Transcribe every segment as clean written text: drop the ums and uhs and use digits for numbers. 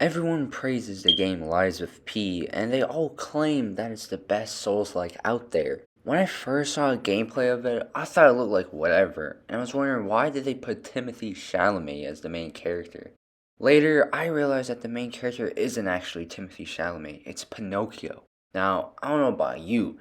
Everyone praises the game Lies of P, and they all claim that it's the best Souls-like out there. When I first saw a gameplay of it, I thought it looked like whatever, and I was wondering why did they put Timothy Chalamet as the main character. Later, I realized that the main character isn't actually Timothy Chalamet, it's Pinocchio. Now, I don't know about you,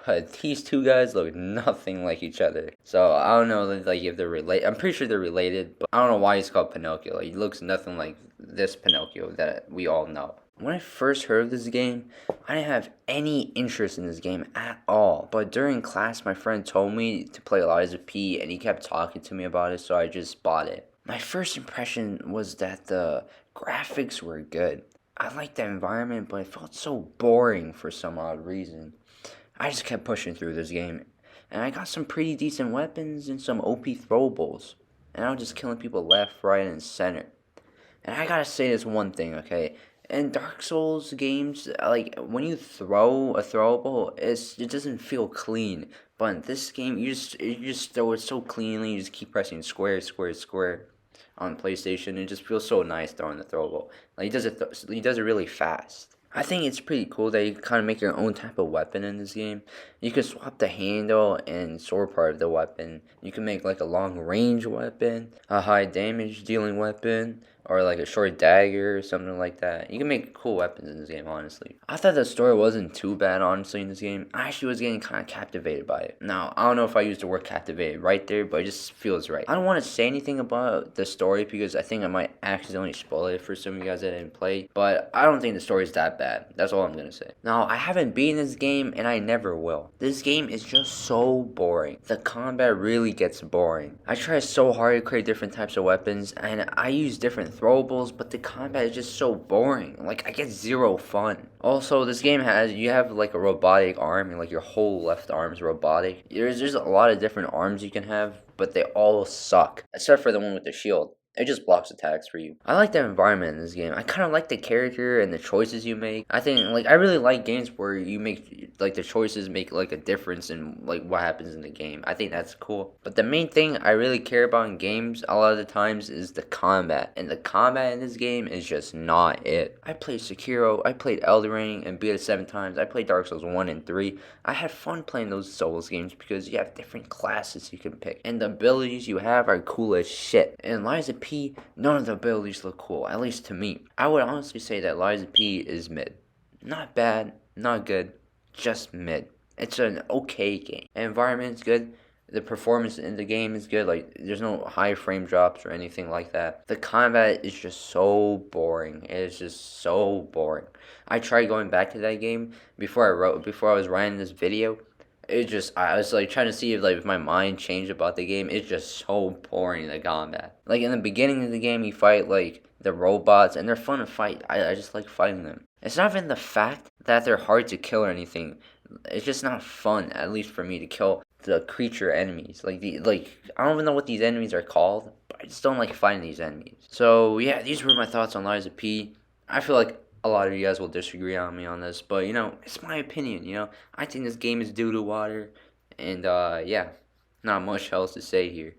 but these two guys look nothing like each other. So I don't know like if they're related. I'm pretty sure they're related, but I don't know why he's called Pinocchio. Like, he looks nothing like this Pinocchio that we all know. When I first heard of this game, I didn't have any interest in this game at all. But during class, my friend told me to play Lies of P, and he kept talking to me about it, so I just bought it. My first impression was that the graphics were good. I liked the environment, but it felt so boring for some odd reason. I just kept pushing through this game, and I got some pretty decent weapons and some OP throwables, and I was just killing people left, right, and center. And I gotta say this one thing, okay? In Dark Souls games, like when you throw a throwable, it doesn't feel clean. But in this game, you just throw it so cleanly. You just keep pressing square, square, square on PlayStation. It just feels so nice throwing the throwable. Like he does it really fast. I think it's pretty cool that you can kind of make your own type of weapon in this game. You can swap the handle and sword part of the weapon. You can make like a long range weapon, a high damage dealing weapon, or like a short dagger or something like that. You can make cool weapons in this game, honestly. I thought the story wasn't too bad, honestly, in this game. I actually was getting kind of captivated by it. Now, I don't know if I used the word captivated right there, but it just feels right. I don't want to say anything about the story because I think I might accidentally spoil it for some of you guys that didn't play, but I don't think the story is that bad. That's all I'm gonna say. Now, I haven't beaten this game, and I never will. This game is just so boring. The combat really gets boring. I try so hard to create different types of weapons, and I use different throwables, but the combat is just so boring. Like, I get zero fun. Also, this game you have like a robotic arm, and like your whole left arm is robotic. There's a lot of different arms you can have, but they all suck. Except for the one with the shield. It just blocks attacks for you. I like the environment in this game. I kind of like the character and the choices you make. I think, like, I really like games where you make, like, the choices make, like, a difference in, like, what happens in the game. I think that's cool. But the main thing I really care about in games a lot of the times is the combat. And the combat in this game is just not it. I played Sekiro, I played Elden Ring, and beat it 7 times. I played Dark Souls 1 and 3. I had fun playing those Souls games because you have different classes you can pick. And the abilities you have are cool as shit. And Lies of P, none of the abilities look cool, at least to me. I would honestly say that Lies of P is mid. Not bad, not good, just mid. It's an okay game. The environment's good. The performance in the game is good. Like, there's no high frame drops or anything like that. The combat is just so boring. It is just so boring. I tried going back to that game before I was writing this video. I was like trying to see if my mind changed about the game. It's just so boring, the combat. Like, in the beginning of the game, you fight like the robots, and they're fun to fight. I just like fighting them. It's not even the fact that they're hard to kill or anything. It's just not fun, at least for me, to kill the creature enemies. I don't even know what these enemies are called, but I just don't like fighting these enemies. So yeah, these were my thoughts on Lies of P. I feel like a lot of you guys will disagree on me on this, but it's my opinion. I think this game is doo doo water, and yeah, not much else to say here.